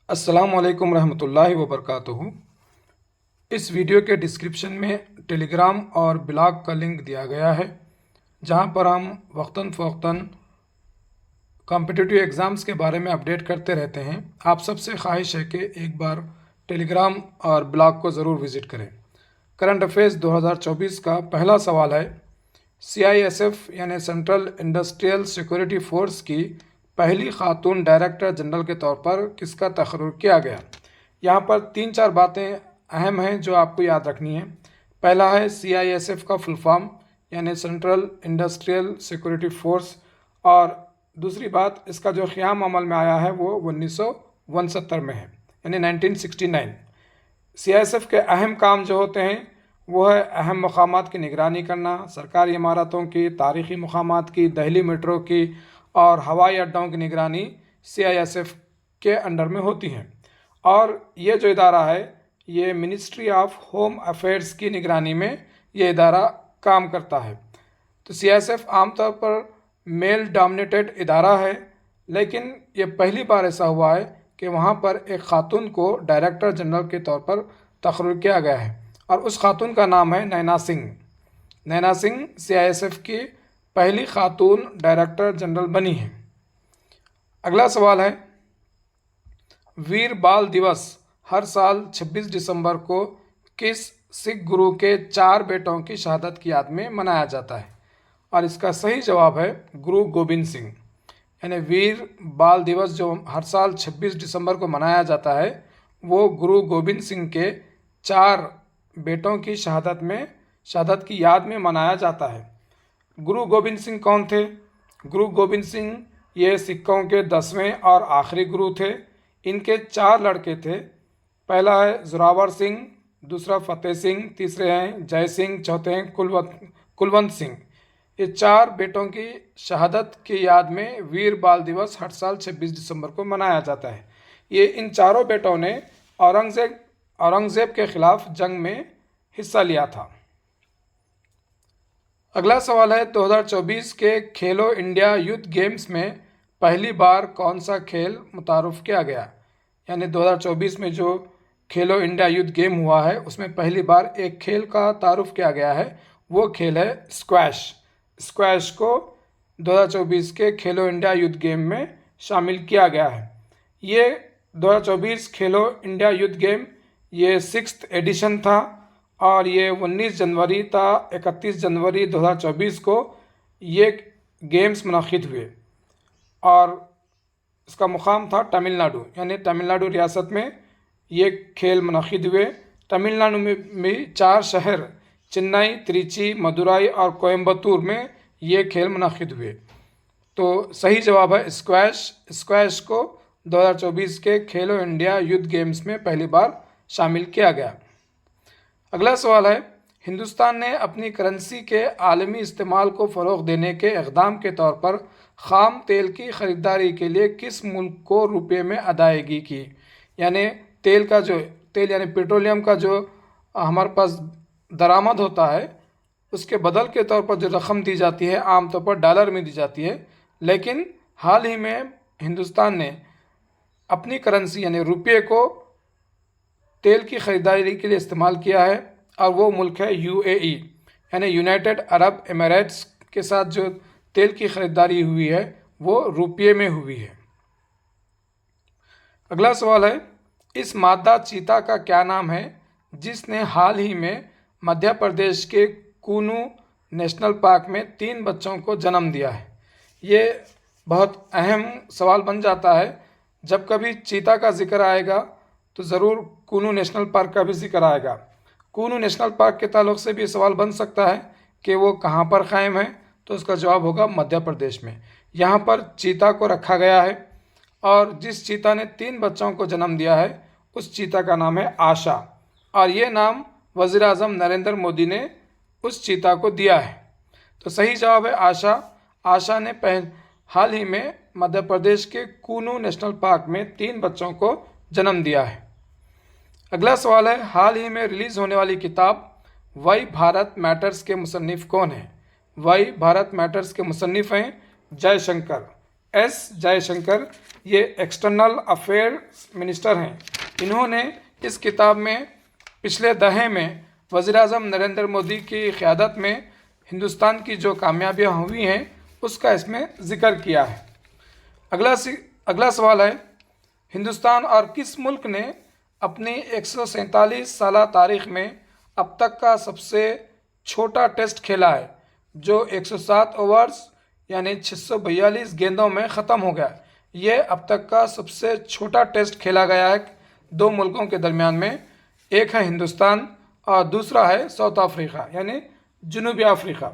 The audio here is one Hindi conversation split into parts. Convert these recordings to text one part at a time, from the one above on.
अस्सलामुअलैकुम रहमतुल्लाहि व बरकातुहू। इस वीडियो के डिस्क्रिप्शन में टेलीग्राम और ब्लॉग का लिंक दिया गया है, जहां पर हम वक्तन फ़वक्तन कॉम्पिटिटिव एग्ज़ाम्स के बारे में अपडेट करते रहते हैं। आप सबसे ख्वाहिश है कि एक बार टेलीग्राम और ब्लॉग को ज़रूर विज़िट करें। करंट अफेयर्स 2024 का पहला सवाल है, CISF यानी सेंट्रल इंडस्ट्रियल सिक्योरिटी फोर्स की पहली खातून डायरेक्टर जनरल के तौर पर किसका तकर्रुर किया गया। यहाँ पर 3-4 बातें अहम हैं जो आपको याद रखनी है। पहला है CISF का फुल फॉर्म यानी सेंट्रल इंडस्ट्रियल सिक्योरिटी फोर्स, और दूसरी बात, इसका जो क़याम अमल में आया है वो 1969 में है, यानी 1969। CISF के अहम काम जो होते हैं वो है अहम मकामात की निगरानी करना, सरकारी इमारतों की, तारीख़ी मकामात की, दिल्ली मेट्रो की और हवाई अड्डों की निगरानी CISF के अंडर में होती हैं। और ये जो इदारा है ये मिनिस्ट्री ऑफ होम अफेयर्स की निगरानी में ये इदारा काम करता है। तो CISF आमतौर पर मेल डोमिनेटेड इदारा है, लेकिन ये पहली बार ऐसा हुआ है कि वहाँ पर एक खातून को डायरेक्टर जनरल के तौर पर तकर्रुर किया गया है, और उस खातून का नाम है नैना सिंह। नैना सिंह CISF की पहली खातून डायरेक्टर जनरल बनी है। अगला सवाल है, वीर बाल दिवस हर साल 26 दिसंबर को किस सिख गुरु के 4 बेटों की शहादत की याद में मनाया जाता है। और इसका सही जवाब है गुरु गोबिंद सिंह। यानी वीर बाल दिवस जो हर साल 26 दिसंबर को मनाया जाता है वो गुरु गोबिंद सिंह के 4 बेटों की शहादत की याद में मनाया जाता है। गुरु गोबिंद सिंह कौन थे? गुरु गोबिंद सिंह ये सिखों के 10वें और आखिरी गुरु थे। इनके 4 लड़के थे। पहला है जोरावर सिंह, दूसरा फतेह सिंह, तीसरे हैं जय सिंह, चौथे हैं कुलवंत सिंह। ये 4 बेटों की शहादत की याद में वीर बाल दिवस हर साल 26 दिसंबर को मनाया जाता है। ये इन चारों बेटों ने औरंगज़ेब के खिलाफ जंग में हिस्सा लिया था। अगला सवाल है, 2024 के खेलो इंडिया यूथ गेम्स में पहली बार कौन सा खेल मुतारुफ किया गया। यानी 2024 में जो खेलो इंडिया यूथ गेम हुआ है उसमें पहली बार एक खेल का तारुफ किया गया है, वो खेल है स्क्वैश। स्क्वैश को 2024 के खेलो इंडिया यूथ गेम में शामिल किया गया है। ये 2024 खेलो इंडिया यूथ गेम ये 6th एडिशन था, और ये 19 जनवरी था 31 जनवरी 2024 को ये गेम्स मुनक़िद हुए, और इसका मुकाम था तमिलनाडु, यानी तमिलनाडु रियासत में ये खेल मुनक़िद हुए। तमिलनाडु में 4 शहर चेन्नई, त्रिची, मदुराई और कोयम्बतूर में ये खेल मुनक़िद हुए। तो सही जवाब है स्क्वैश। स्क्वैश को 2024 के खेलो इंडिया यूथ गेम्स में पहली बार शामिल किया गया। अगला सवाल है, हिंदुस्तान ने अपनी करेंसी के आलमी इस्तेमाल को फ़रोग़ देने के इक़दाम के तौर पर ख़ाम तेल की ख़रीदारी के लिए किस मुल्क को रुपये में अदायगी की। यानी तेल यानी पेट्रोलियम का जो हमारे पास दरामद होता है उसके बदल के तौर पर जो रकम दी जाती है आमतौर पर डॉलर में दी जाती है, लेकिन हाल ही में हिंदुस्तान ने अपनी करेंसी यानी रुपये को तेल की ख़रीदारी के लिए इस्तेमाल किया है, और वो मुल्क है UAE यानी यूनाइटेड अरब एमिरेट्स के साथ जो तेल की ख़रीदारी हुई है वो रुपये में हुई है। अगला सवाल है, इस मादा चीता का क्या नाम है जिसने हाल ही में मध्य प्रदेश के कूनू नेशनल पार्क में 3 बच्चों को जन्म दिया है। ये बहुत अहम सवाल बन जाता है। जब कभी चीता का जिक्र आएगा तो ज़रूर कूनू नेशनल पार्क का भी जिक्र आएगा। कूनू नेशनल पार्क के ताल्लुक़ से भी सवाल बन सकता है कि वो कहाँ पर क़ायम है, तो उसका जवाब होगा मध्य प्रदेश में। यहाँ पर चीता को रखा गया है, और जिस चीता ने 3 बच्चों को जन्म दिया है उस चीता का नाम है आशा, और ये नाम वज़ीर-ए-आज़म नरेंद्र मोदी ने उस चीता को दिया है। तो सही जवाब है आशा। आशा ने हाल ही में मध्य प्रदेश के कूनू नेशनल पार्क में 3 बच्चों को जन्म दिया है। अगला सवाल है, हाल ही में रिलीज़ होने वाली किताब वाई भारत मैटर्स के मुसन्निफ़ कौन हैं। वाई भारत मैटर्स के मुसन्निफ़ हैं जयशंकर। एस जयशंकर, ये एक्सटर्नल अफेयर्स मिनिस्टर हैं। इन्होंने इस किताब में पिछले दहाके में वज़ीर-ए-आज़म नरेंद्र मोदी की क़यादत में हिंदुस्तान की जो कामयाबियाँ हुई हैं उसका इसमें ज़िक्र किया है। अगला सवाल है, हिंदुस्तान और किस मुल्क ने अपनी 147 साला तारीख़ में अब तक का सबसे छोटा टेस्ट खेला है, जो 107 ओवर्स यानी 642 गेंदों में ख़त्म हो गया। ये अब तक का सबसे छोटा टेस्ट खेला गया है दो मुल्कों के दरमियान में। एक है हिंदुस्तान और दूसरा है साउथ अफ्रीका यानी जनूबी अफ्रीका।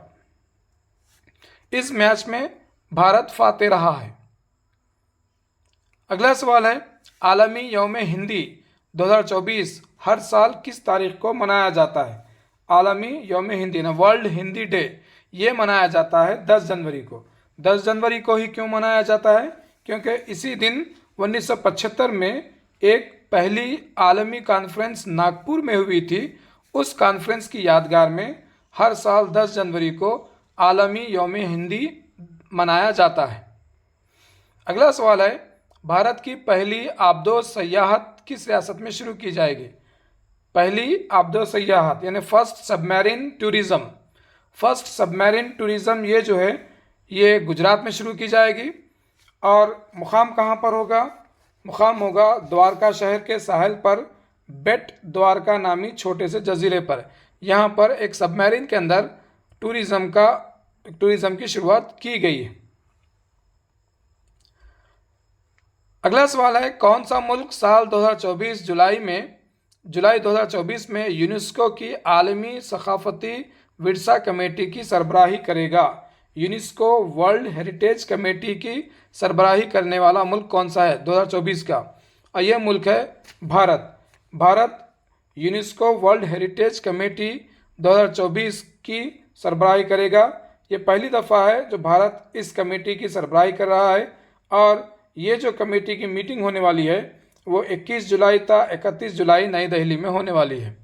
इस मैच में भारत फातेह रहा है। अगला सवाल है, आलमी यौम हिंदी 2024 हर साल किस तारीख को मनाया जाता है? आलमी यौम हिंदी ना वर्ल्ड हिंदी डे ये मनाया जाता है 10 जनवरी को। 10 जनवरी को ही क्यों मनाया जाता है? क्योंकि इसी दिन 1975 में एक पहली आलमी कॉन्फ्रेंस नागपुर में हुई थी। उस कॉन्फ्रेंस की यादगार में हर साल 10 जनवरी को आलमी यौम हिंदी मनाया जाता है। अगला सवाल है, भारत की पहली आबदोज सयाहत किस रियासत में शुरू की जाएगी? पहली आबदोज सयाहत यानी first submarine tourism. First submarine tourism ये जो है ये गुजरात में शुरू की जाएगी। और मुकाम कहाँ पर होगा? मुकाम होगा द्वारका शहर के साहिल पर बेट द्वारका नामी छोटे से जजीरे पर। यहाँ पर एक सबमरीन के अंदर टूरिज़्म की शुरुआत की गई है। अगला सवाल है, कौन सा मुल्क साल 2024 जुलाई 2024 में यूनेस्को की आलमी सकाफती विरसा कमेटी की सरबराही करेगा? यूनेस्को वर्ल्ड हेरिटेज कमेटी की सरबराही करने वाला मुल्क कौन सा है 2024 का? और यह मुल्क है Bharat. Bharat UNESCO world heritage committee 2024 की सरबराही करेगा। ये पहली दफ़ा है जो भारत इस कमेटी की सरबराही कर रहा है। और ये जो कमेटी की मीटिंग होने वाली है वो 21 जुलाई था 31 जुलाई नई दिल्ली में होने वाली है।